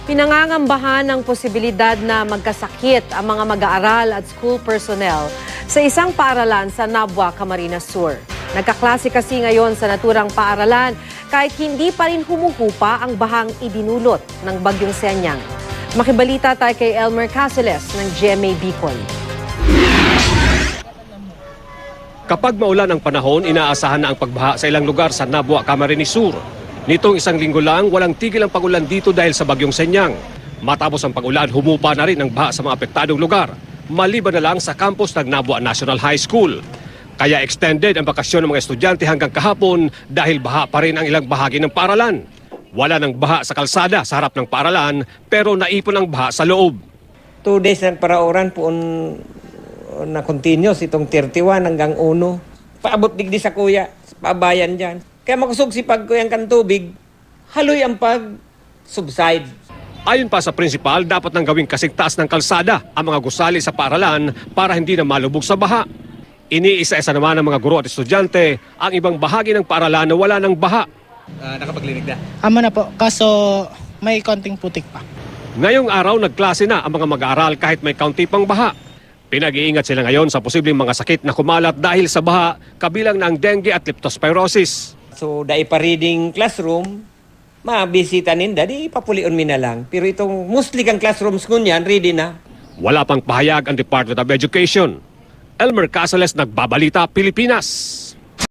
Pinangangambahan ng posibilidad na magkasakit ang mga mag-aaral at school personnel sa isang paaralan sa Nabua, Camarines Sur. Nagkaklase kasi ngayon sa naturang paaralan kahit hindi pa rin humuhupa ang bahang idinulot ng Bagyong Senyang. Makibalita tayo kay Elmer Caceres ng GMA Bicol. Kapag maulan ang panahon, inaasahan na ang pagbaha sa ilang lugar sa Nabua, Camarines Sur. Nitong isang linggo lang, walang tigil ang pagulan dito dahil sa Bagyong Senyang. Matapos ang pagulan, humupa na rin ang baha sa mga apektadong lugar, maliban na lang sa campus ng Nabua National High School. Kaya extended ang bakasyon ng mga estudyante hanggang kahapon dahil baha pa rin ang ilang bahagi ng paaralan. Wala nang baha sa kalsada sa harap ng paaralan, pero naipon ang baha sa loob. 2 days ng paraoran po na continuous itong 31 hanggang 1. Paabot digdi sa kuya, sa pabayan dyan. Kaya makusog si pagkuyang kan tubig, haloy ang pag-subside. Ayon pa sa principal, dapat nang gawing kasing taas ng kalsada ang mga gusali sa paaralan para hindi na malubog sa baha. Iniisa-isa naman ng mga guro at estudyante ang ibang bahagi ng paaralan na wala ng baha. Nakapaglinig na? Amo na po, kaso may konting putik pa. Ngayong araw, nagklase na ang mga mag-aaral kahit may kaunti pang baha. Pinag-iingat sila ngayon sa posibleng mga sakit na kumalat dahil sa baha, kabilang ng dengue at leptospirosis. So, dahil pa reading classroom, mabisita ninda, di papulion mi na lang. Pero itong mostly kang classrooms ngunyan, ready na. Wala pang pahayag ang Department of Education. Elmer Caceres, Nagbabalita, Pilipinas.